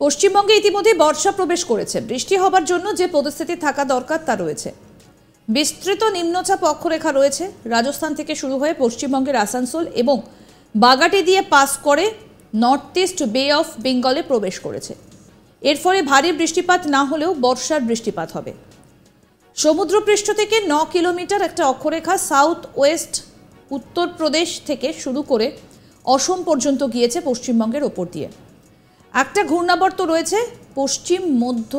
পশ্চিমবঙ্গে ইতিমধ্যে বর্ষা প্রবেশ করেছে। বৃষ্টি হবার জন্য যে পরিস্থিতি থাকা দরকার তা রয়েছে। বিস্তৃত নিম্নচাপ অক্ষরেখা রয়েছে। রাজস্থান থেকে শুরু হয়ে পশ্চিমবঙ্গের আসানসোল এবং বাগাটি দিয়ে পাস করে নর্থ ইস্ট বে অফ বেঙ্গলে প্রবেশ করেছে। এর ফলে ভারী বৃষ্টিপাত না হলেও বর্ষার বৃষ্টিপাত হবে। সমুদ্রপৃষ্ঠ থেকে 9 কিলোমিটার একটা অক্ষরেখা সাউথ ওয়েস্ট উত্তরপ্রদেশ থেকে শুরু করে অসম পর্যন্ত গিয়েছে পশ্চিমবঙ্গের ওপর দিয়ে। একটা ঘূর্ণাবর্ত রয়েছে পশ্চিম মধ্য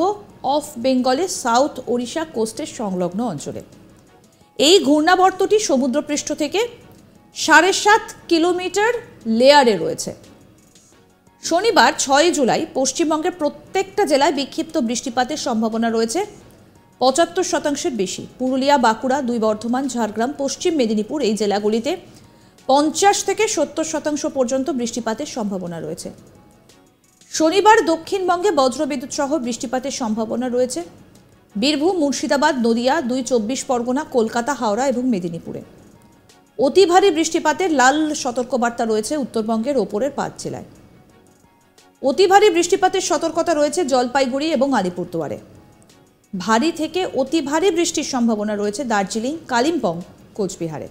অফ বেঙ্গলে সাউথ ওড়িশা কোস্টের সংলগ্ন অঞ্চলে। এই ঘূর্ণাবর্তটি সমুদ্রপৃষ্ঠ থেকে 7.5 কিলোমিটার লেয়ারে রয়েছে। শনিবার 6 জুলাই পশ্চিমবঙ্গের প্রত্যেকটা জেলায় বিক্ষিপ্ত বৃষ্টিপাতের সম্ভাবনা রয়েছে 75% বেশি। পুরুলিয়া, বাঁকুড়া, দুই বর্ধমান, ঝাড়গ্রাম, পশ্চিম মেদিনীপুর এই জেলাগুলিতে 50 থেকে 70% পর্যন্ত বৃষ্টিপাতের সম্ভাবনা রয়েছে। শনিবার দক্ষিণবঙ্গে বজ্রবিদ্যুৎ সহ বৃষ্টিপাতের সম্ভাবনা রয়েছে বীরভূম, মুর্শিদাবাদ, নদিয়া, 24 পরগনা, কলকাতা, হাওড়া এবং মেদিনীপুরে। অতি ভারী বৃষ্টিপাতের লাল সতর্কবার্তা রয়েছে উত্তরবঙ্গের ওপরের 5 জেলায়। অতি ভারী বৃষ্টিপাতের সতর্কতা রয়েছে জলপাইগুড়ি এবং আলিপুরদুয়ারে। ভারী থেকে অতি ভারী বৃষ্টির সম্ভাবনা রয়েছে দার্জিলিং, কালিম্পং, কোচবিহারে।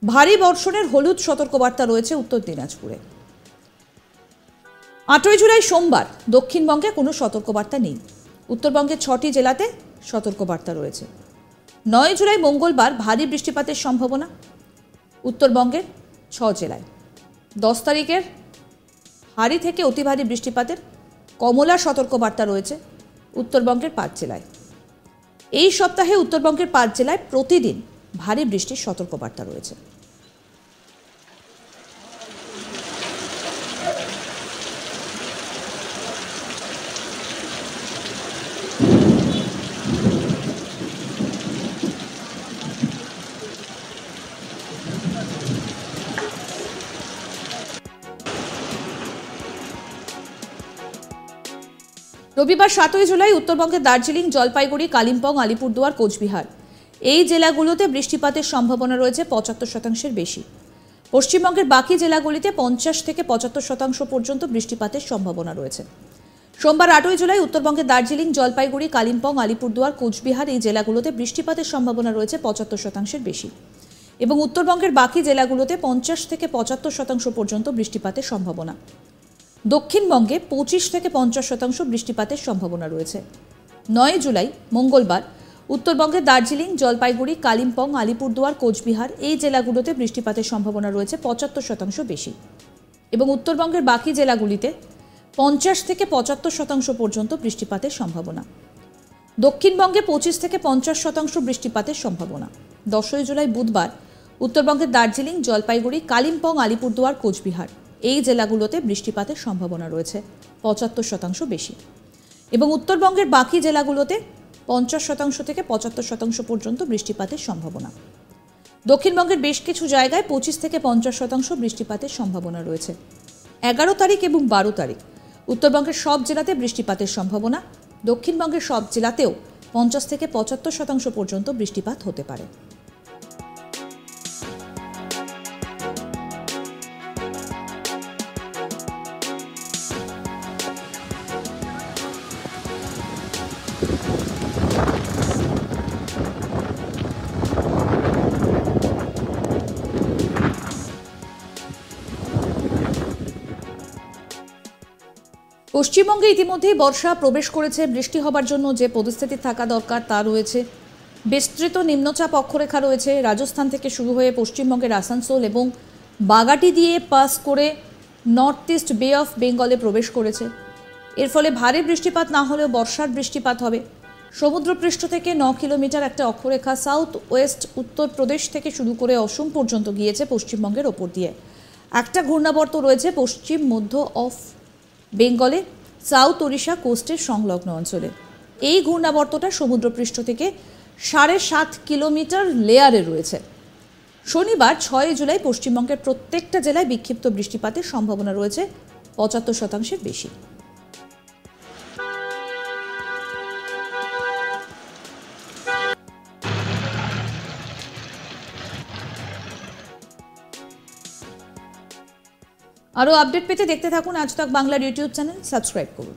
ভারী বর্ষণের হলুদ সতর্কবার্তা রয়েছে উত্তর দিনাজপুরে। 8 জুলাই সোমবার দক্ষিণবঙ্গে কোনো সতর্কবার্তা নেই। উত্তরবঙ্গের 6টি জেলাতে সতর্কবার্তা রয়েছে। 9 জুলাই মঙ্গলবার ভারী বৃষ্টিপাতের সম্ভাবনা উত্তরবঙ্গের 6 জেলায়। 10 তারিখের ভারী থেকে অতি ভারী বৃষ্টিপাতের কমলা সতর্কবার্তা রয়েছে উত্তরবঙ্গের 5 জেলায়। এই সপ্তাহে উত্তরবঙ্গের 5 জেলায় প্রতিদিন ভারী বৃষ্টির সতর্কবার্তা রয়েছে। রবিবার 7 জুলাই উত্তরবঙ্গের দার্জিলিং, জলপাইগুড়ি, কালিম্পং, আলিপুরদুয়ার, কোচবিহার এই জেলাগুলোতে বৃষ্টিপাতের সম্ভাবনা রয়েছে 75%-এর বেশি। পশ্চিমবঙ্গের বাকি জেলাগুলিতে 50 থেকে 75% পর্যন্ত বৃষ্টিপাতের সম্ভাবনা রয়েছে। সোমবার 8 জুলাই উত্তরবঙ্গের দার্জিলিং, জলপাইগুড়ি, কালিম্পং, আলিপুরদুয়ার, কোচবিহার এই জেলাগুলোতে বৃষ্টিপাতের সম্ভাবনা রয়েছে 75%-এর বেশি এবং উত্তরবঙ্গের বাকি জেলাগুলোতে 50 থেকে 75% পর্যন্ত বৃষ্টিপাতের সম্ভাবনা। দক্ষিণবঙ্গে 25 থেকে 50% বৃষ্টিপাতের সম্ভাবনা রয়েছে। 9 জুলাই মঙ্গলবার উত্তরবঙ্গের দার্জিলিং, জলপাইগুড়ি, কালিম্পং, আলিপুরদুয়ার, কোচবিহার এই জেলাগুলোতে বৃষ্টিপাতের সম্ভাবনা রয়েছে 75% বেশি এবং উত্তরবঙ্গের বাকি জেলাগুলিতে 50 থেকে 75% পর্যন্ত বৃষ্টিপাতের সম্ভাবনা। দক্ষিণবঙ্গে 25 থেকে 50% বৃষ্টিপাতের সম্ভাবনা। 10 জুলাই বুধবার উত্তরবঙ্গের দার্জিলিং, জলপাইগুড়ি, কালিম্পং, আলিপুরদুয়ার, কোচবিহার এই জেলাগুলোতে বৃষ্টিপাতের সম্ভাবনা রয়েছে 75% বেশি এবং উত্তরবঙ্গের বাকি জেলাগুলোতে 50% থেকে 75% পর্যন্ত বৃষ্টিপাতের সম্ভাবনা। দক্ষিণবঙ্গের বেশ কিছু জায়গায় 25 থেকে 50% বৃষ্টিপাতের সম্ভাবনা রয়েছে। 11 তারিখ এবং 12 তারিখ উত্তরবঙ্গের সব জেলাতে বৃষ্টিপাতের সম্ভাবনা। দক্ষিণবঙ্গের সব জেলাতেও 50 থেকে 75% পর্যন্ত বৃষ্টিপাত হতে পারে। পশ্চিমবঙ্গে ইতিমধ্যেই বর্ষা প্রবেশ করেছে। বৃষ্টি হবার জন্য যে পরিস্থিতি থাকা দরকার তা রয়েছে। বিস্তৃত নিম্নচাপ অক্ষরেখা রয়েছে। রাজস্থান থেকে শুরু হয়ে পশ্চিমবঙ্গের আসানসোল এবং বাগাটি দিয়ে পাস করে নর্থ ইস্ট বে অফ বেঙ্গলে প্রবেশ করেছে। এর ফলে ভারী বৃষ্টিপাত না হলেও বর্ষার বৃষ্টিপাত হবে। সমুদ্রপৃষ্ঠ থেকে 9 কিলোমিটার একটা অক্ষরেখা সাউথ ওয়েস্ট উত্তরপ্রদেশ থেকে শুরু করে অসম পর্যন্ত গিয়েছে পশ্চিমবঙ্গের ওপর দিয়ে। একটা ঘূর্ণাবর্ত রয়েছে পশ্চিম মধ্য অফ বেঙ্গলে সাউথ ওড়িশা কোস্টের সংলগ্ন অঞ্চলে। এই ঘূর্ণাবর্তটা সমুদ্রপৃষ্ঠ থেকে 7.5 কিলোমিটার লেয়ারে রয়েছে। শনিবার 6 জুলাই পশ্চিমবঙ্গের প্রত্যেকটা জেলায় বিক্ষিপ্ত বৃষ্টিপাতের সম্ভাবনা রয়েছে 75%-এর বেশি। আরও আপডেট পেতে দেখতে থাকুন আজ তাক বাংলার ইউটিউব চ্যানেল, সাবস্ক্রাইব করুন।